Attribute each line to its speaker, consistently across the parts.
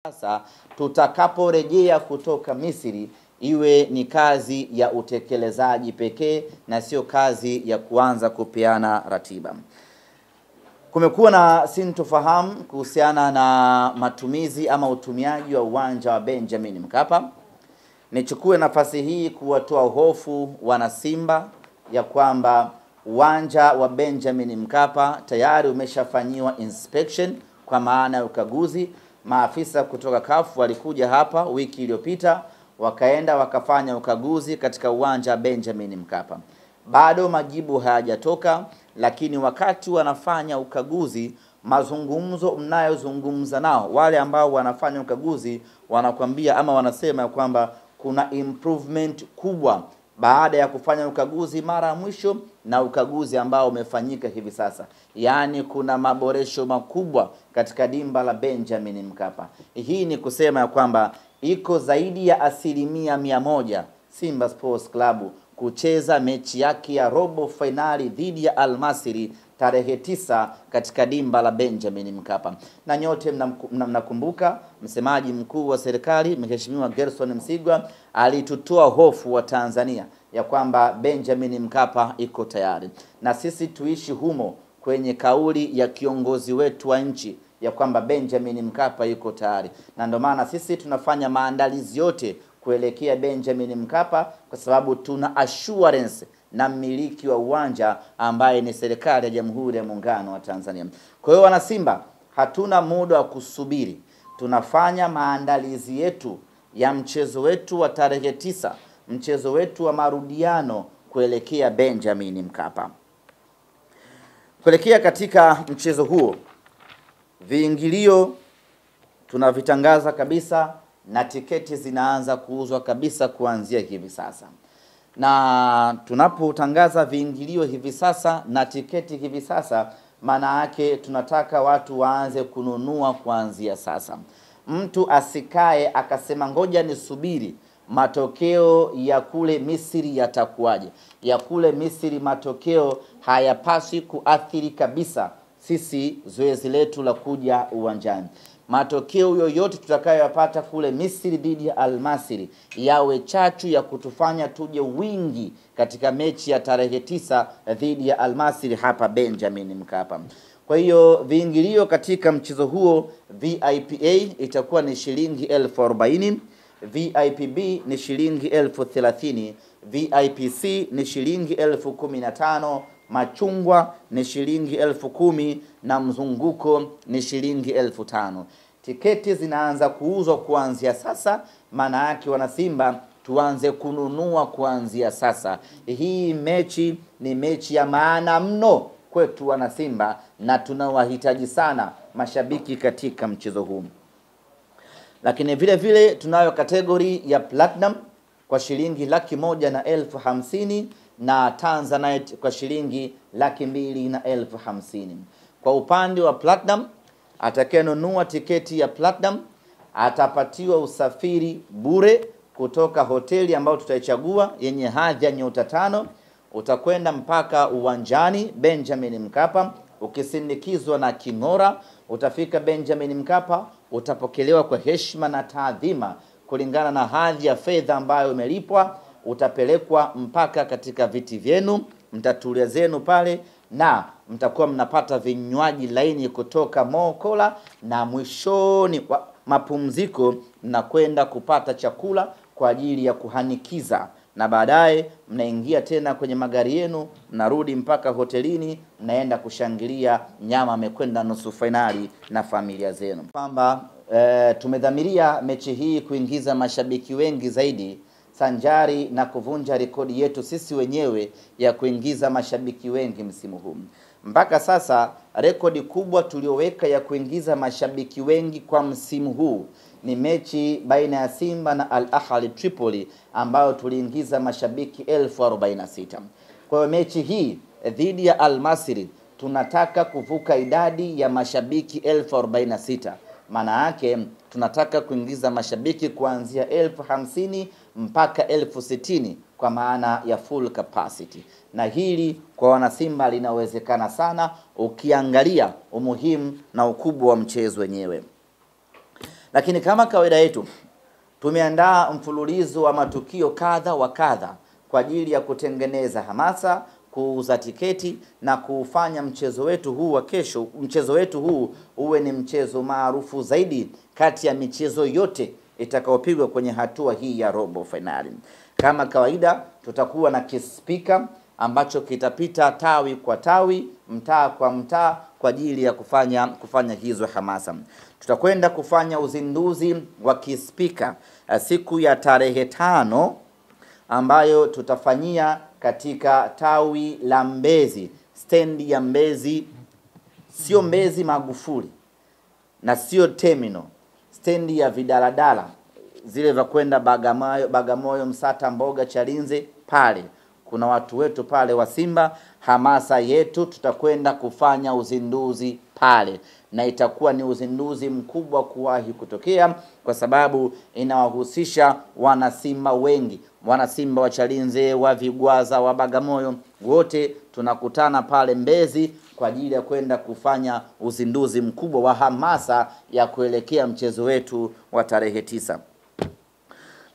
Speaker 1: Sasa tutakaporejea kutoka Misri iwe ni kazi ya utekelezaji pekee na sio kazi ya kuanza kupeana ratiba. Kumekuwa na sintofahamu kuhusiana na matumizi ama utumiaji wa uwanja wa Benjamin Mkapa. Nichukue nafasi hii kuwatoa hofu wana Simba ya kwamba uwanja wa Benjamin Mkapa tayari umeshafanyiwa inspection kwa maana ya ukaguzi. Maafisa kutoka CAF walikuja hapa wiki iliyopita, wakaenda wakafanya ukaguzi katika uwanja wa Benjamin Mkapa. Bado majibu hayajatoka, lakini wakati wanafanya ukaguzi, mazungumzo mnayozungumza nao wale ambao wanafanya ukaguzi wanakuambia ama wanasema kwamba kuna improvement kubwa baada ya kufanya ukaguzi mara mwisho na ukaguzi ambao umefanyika hivi sasa. Yaani kuna maboresho makubwa katika dimba la Benjamin Mkapa. Hii ni kusema ya kwamba iko zaidi ya 100% Simba Sports Club kucheza mechi yake ya robo finali dhidi ya Al Masry tarehe 9 katika dimba la Benjamin Mkapa. Na nyote mnakumbuka msemaji mkuu wa serikali Mheshimiwa Gerson Msigwa alitutoa hofu wa Tanzania ya kwamba Benjamin Mkapa iko tayari. Na sisi tuishi humo kwenye kauli ya kiongozi wetu wa nchi ya kwamba Benjamin Mkapa iko tayari. Na ndio maana sisi tunafanya maandalizi yote kuelekea Benjamin Mkapa kwa sababu tuna assurance na mmiliki wa uwanja ambaye ni serikali ya Jamhuri ya Muungano wa Tanzania. Kwa hiyo wana Simba, hatuna muda wa kusubiri. Tunafanya maandalizi yetu ya mchezo wetu wa tarehe 9, mchezo wetu wa marudiano kuelekea Benjamin Mkapa. Kuelekea katika mchezo huo, viingilio tunavitangaza kabisa na tiketi zinaanza kuuzwa kabisa kuanzia hivi sasa. Na tunapotangaza viingilio hivi sasa na tiketi hivi sasa, maana yake tunataka watu waanze kununua kuanzia sasa. Mtu asikae akasema ngoja nisubiri matokeo ya kule Misri yatakuwaje. Ya kule Misri matokeo hayapaswi kuathiri kabisa sisi zoezi letu la kuja uwanjani. Matokeo yoyote tutakayoyapata kule Misri dhidi ya Al Masry yawe chachu ya kutufanya tuje wingi katika mechi ya tarehe 9 dhidi ya Al Masry hapa Benjamin Mkapa. Kwa hiyo viingilio katika mchezo huo, VIP A itakuwa ni shilingi 40,000, VIP B ni shilingi 30,000, VIP C ni shilingi 15,000, machungwa ni shilingi 10,000 na mzunguko ni shilingi 5,000. Tiketi zinaanza kuuzwa kuanzia sasa, maana yake wana Simba tuanze kununua kuanzia sasa. Hii mechi ni mechi ya maana mno kwetu wana Simba na tunawahitaji sana mashabiki katika mchezo huu. Lakini vile vile tunayo kategori ya Platinum kwa shilingi 150,000 na Tanzanite kwa shilingi 250,000. Kwa upande wa Platinum, atakayenunua tiketi ya Platinum atapatiwa usafiri bure kutoka hoteli ambayo tutaichagua yenye hadhi ya nyota 5. Utakwenda mpaka uwanjani Benjamin Mkapa ukisindikizwa na king'ora. Utafika Benjamin Mkapa, utapokelewa kwa heshima na taadhima kulingana na hadhi ya fedha ambayo umelipwa. Utapelekwa mpaka katika viti vyenu, mtatulia zenu pale na mtakuwa mnapata vinywaji laini kutoka Mokola, na mwishoni wa mapumziko mnakwenda kupata chakula kwa ajili ya kuhanikiza, na baadaye mnaingia tena kwenye magari yenu, mnarudi mpaka hotelini, mnaenda kushangilia nyama amekwenda nusu finali na familia zenu. Kwamba tumedhamiria mechi hii kuingiza mashabiki wengi zaidi sanjari na kuvunja rekodi yetu sisi wenyewe ya kuingiza mashabiki wengi msimu huu. Mpaka sasa rekodi kubwa tulioweka ya kuingiza mashabiki wengi kwa msimu huu ni mechi baina ya Simba na Al Ahly Tripoli ambayo tuliingiza mashabiki 46,000. Kwa hiyo mechi hii dhidi ya Al Masry tunataka kuvuka idadi ya mashabiki 46,000. Maana yake tunataka kuingiza mashabiki kuanzia 50,000 mpaka 60,000 kwa maana ya full capacity. Na hili kwa wana Simba linawezekana sana ukiangalia umuhimu na ukubwa wa mchezo wenyewe. Lakini kama kawaida yetu, tumeandaa mfululizo wa matukio kadha wa kadha kwa ajili ya kutengeneza hamasa, kuuza tiketi na kufanya mchezo wetu huu wa kesho, mchezo wetu huu uwe ni mchezo maarufu zaidi kati ya michezo yote itakayopigwa kwenye hatua hii ya robo finali. Kama kawaida, tutakuwa na kispika ambacho kitapita tawi kwa tawi, mtaa kwa mtaa kwa ajili ya kufanya hizo hamasa. Tutakwenda kufanya uzinduzi wa kispika siku ya tarehe 5 ambayo tutafanyia katika tawi la Mbezi, stendi ya Mbezi, sio Mbezi Magufuli na sio terminal, stendi ya vidaladala zile za kwenda Bagamoyo, Msata, Mboga, Chalinze. Pale kuna watu wetu pale wa Simba. Hamasa yetu, tutakwenda kufanya uzinduzi pale, na itakuwa ni uzinduzi mkubwa kuwahi kutokea, kwa sababu inawahusisha wana Simba wengi, wana Simba wa Chalinze, wa Vigwaza, wa Bagamoyo, wote tunakutana pale Mbezi kwa ajili ya kwenda kufanya uzinduzi mkubwa wa hamasa ya kuelekea mchezo wetu wa tarehe 9.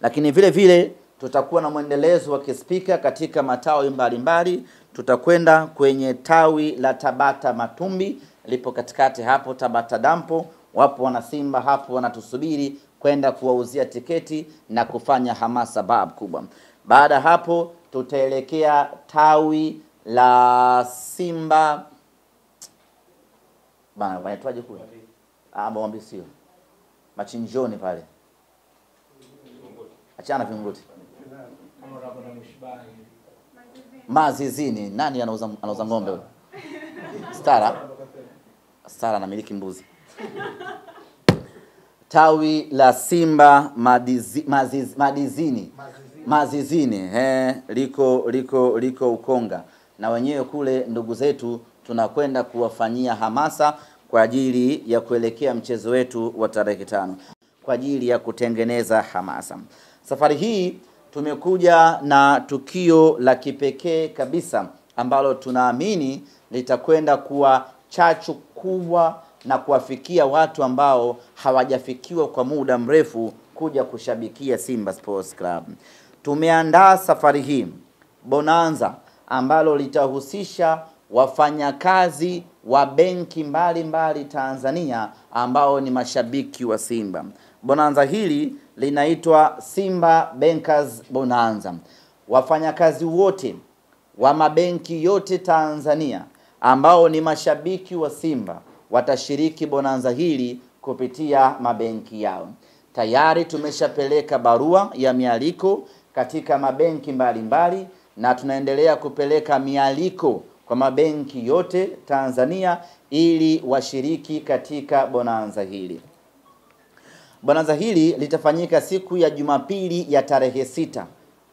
Speaker 1: Lakini vile vile tutakuwa na mwendelezo wa kispika katika matawi mbalimbali. Tutakwenda kwenye tawi la Tabata Matumbi, lipo katikati hapo Tabata Dampo. Wapo wana Simba hapo wanatusubiri kwenda kuwauzia tiketi na kufanya hamasa kubwa. Baada hapo tutaelekea tawi la Simba bana, wanaitwaje kule? Mwambi sio. Machinjoni pale. Achana Vinguti. Mazizini. Nani anauza ng'ombe huyo? Stara anamiliki mbuzi. Tawi la Simba Mazizini, liko Ukonga. Na wenyewe kule ndugu zetu tunakwenda kuwafanyia hamasa kwa ajili ya kuelekea mchezo wetu wa tarehe 5, kwa ajili ya kutengeneza hamasa. Safari hii tumekuja na tukio la kipekee kabisa ambalo tunaamini litakwenda kuwa chachu kubwa na kuwafikia watu ambao hawajafikiwa kwa muda mrefu kuja kushabikia Simba Sports Club. Tumeandaa safari hii bonanza ambalo litahusisha wafanyakazi wa benki mbalimbali Tanzania ambao ni mashabiki wa Simba. Bonanza hili linaitwa Simba Bankers Bonanza. Wafanyakazi wote wa mabenki yote Tanzania ambao ni mashabiki wa Simba watashiriki bonanza hili kupitia mabenki yao. Tayari tumeshapeleka barua ya mialiko katika mabenki mbalimbali na tunaendelea kupeleka mialiko kwa mabenki yote Tanzania ili washiriki katika bonanza hili. Bonanza hili litafanyika siku ya Jumapili ya tarehe 6.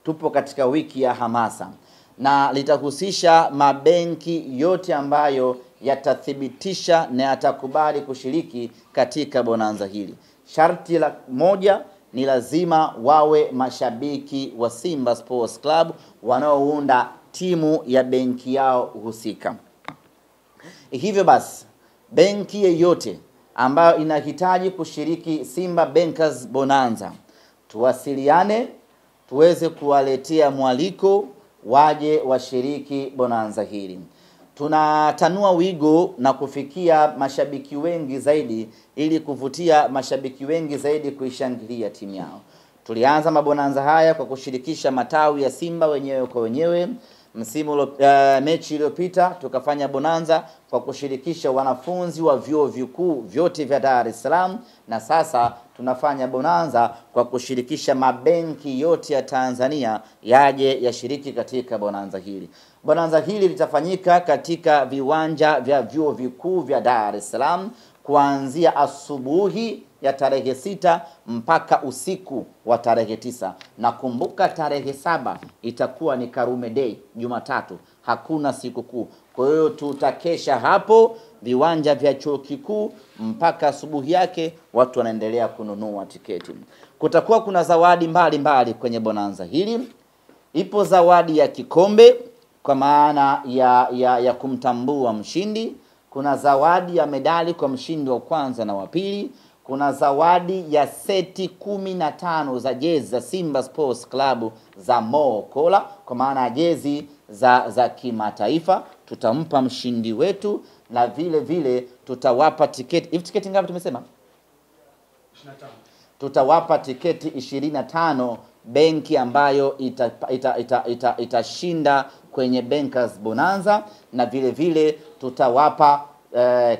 Speaker 1: Tupo katika wiki ya hamasa na litahusisha mabenki yote ambayo yatathibitisha na yatakubali kushiriki katika bonanza hili. Sharti la moja ni lazima wawe mashabiki wa Simba Sports Club wanaounda timu ya benki yao husika. Hivyo basi, benki yeyote ambayo inahitaji kushiriki Simba Bankers Bonanza, tuwasiliane tuweze kuwaletea mwaliko waje washiriki bonanza hili. Tunatanua wigo na kufikia mashabiki wengi zaidi ili kuvutia mashabiki wengi zaidi kuishangilia timu yao. Tulianza mabonanza haya kwa kushirikisha matawi ya Simba wenyewe kwa wenyewe. Mechi iliyopita tukafanya bonanza kwa kushirikisha wanafunzi wa vyuo vikuu vyote vya Dar es Salaam, na sasa tunafanya bonanza kwa kushirikisha mabenki yote ya Tanzania yaje yashiriki katika bonanza hili. Bonanza hili litafanyika katika viwanja vya vyuo vikuu vya Dar es Salaam kuanzia asubuhi ya tarehe 6 mpaka usiku wa tarehe 9. Na kumbuka tarehe 7 itakuwa ni Karume Day, Jumatatu, hakuna siku kuu. Kwa hiyo tutakesha hapo viwanja vya chuo kikuu mpaka asubuhi yake, watu wanaendelea kununua tiketi. Kutakuwa kuna zawadi mbalimbali kwenye bonanza hili. Ipo zawadi ya kikombe kwa maana ya kumtambua mshindi. Kuna zawadi ya medali kwa mshindi wa kwanza na wa pili. kuna zawadi ya seti 15 za jezi za Simba Sports Club za Mo Kola, kwa maana jezi za kimataifa. Tutampa mshindi wetu, na vile vile tutawapa tiketi. Hivi tiketi ngapi tumesema?
Speaker 2: 25.
Speaker 1: Tutawapa tiketi 25 benki ambayo itashinda kwenye Bankers Bonanza, na vile vile tutawapa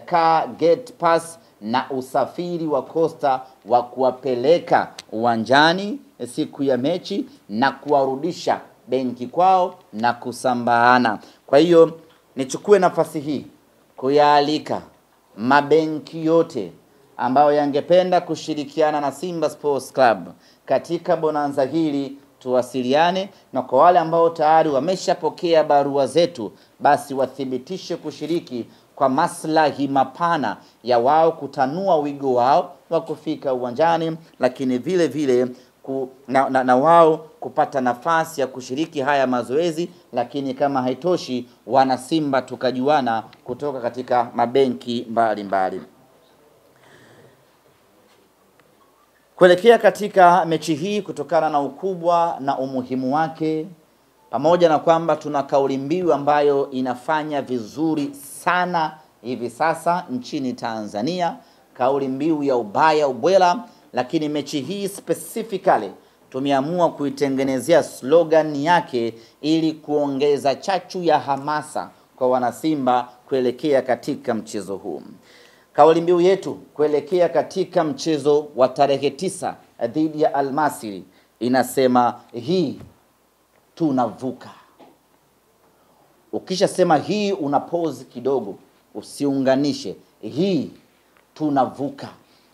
Speaker 1: car gate pass na usafiri wa Costa wa kuwapeleka uwanjani siku ya mechi na kuwarudisha benki kwao na kusambaana. Kwa hiyo nichukue nafasi hii kuyaalika mabenki yote ambayo yangependa kushirikiana na Simba Sports Club katika bonanza hili, tuwasiliane, na kwa wale ambao tayari wameshapokea barua zetu, basi wathibitishe kushiriki kwa maslahi mapana ya wao kutanua wigo wao wa kufika uwanjani, lakini vile vile na wao kupata nafasi ya kushiriki haya mazoezi. Lakini kama haitoshi, wana Simba tukajuana kutoka katika mabenki mbalimbali. Kuelekea katika mechi hii, kutokana na ukubwa na umuhimu wake, pamoja na kwamba tuna kauli mbiu ambayo inafanya vizuri sana hivi sasa nchini Tanzania, kauli mbiu ya ubaya ubwela, lakini mechi hii specifically tumeamua kuitengenezea slogan yake ili kuongeza chachu ya hamasa kwa wanasimba kuelekea katika mchezo huu. Kauli mbiu yetu kuelekea katika mchezo wa tarehe 9 dhidi ya Al Masry inasema hii tunavuka. Ukisha sema hii, una pause kidogo, usiunganishe hii tunavuka,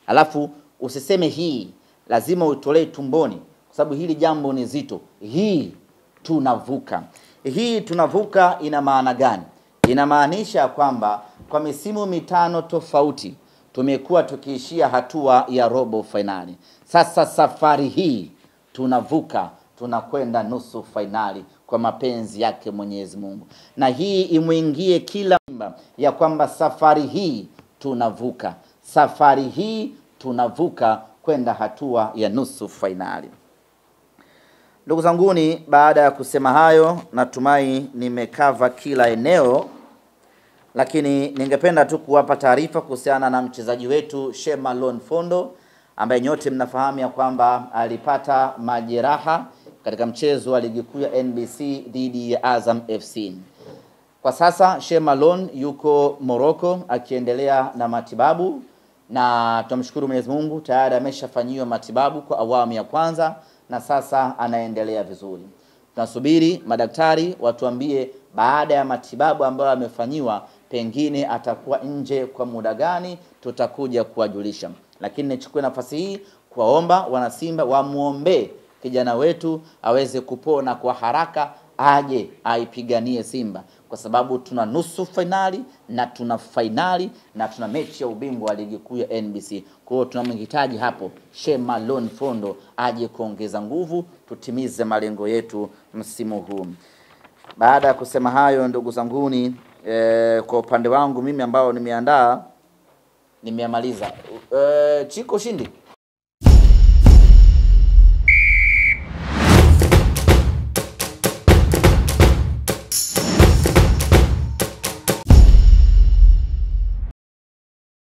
Speaker 1: alafu usiseme hii, lazima utolee tumboni, kwa sababu hili jambo ni zito. Hii tunavuka. Hii tunavuka ina maana gani? Inamaanisha kwamba kwa misimu 5 tofauti tumekuwa tukiishia hatua ya robo finali. Sasa safari hii tunavuka, tunakwenda nusu finali kwa mapenzi yake Mwenyezi Mungu. Na hii imuingie kila Simba ya kwamba safari hii tunavuka. Safari hii tunavuka kwenda hatua ya nusu finali. Ndugu zanguni, baada ya kusema hayo, natumai nimekava kila eneo, lakini ningependa tu kuwapa taarifa kuhusiana na mchezaji wetu Shema Lon Fondo, ambaye nyote mnafahamu ya kwamba alipata majeraha katika mchezo wa ligi kuu ya NBC dhidi ya Azam FC. Kwa sasa Shema Lon yuko Morocco akiendelea na matibabu, na tunamshukuru Mwenyezi Mungu, tayari ameshafanyiwa matibabu kwa awamu ya kwanza na sasa anaendelea vizuri. Tunasubiri madaktari watuambie baada ya matibabu ambayo amefanyiwa pengine atakuwa nje kwa muda gani, tutakuja kuwajulisha. Lakini nichukue nafasi hii kuwaomba wanasimba wamuombe kijana wetu aweze kupona kwa haraka, aje aipiganie Simba, kwa sababu tuna nusu finali na tuna finali na tuna mechi ya ubingwa wa ligi kuu ya NBC. Kwa hiyo tunamhitaji hapo Shema Lon Fondo aje kuongeza nguvu, tutimize malengo yetu msimu huu. Baada ya kusema hayo, ndugu zanguni, kwa upande wangu mimi ambao nimeandaa nimeamaliza. Chiko Shindi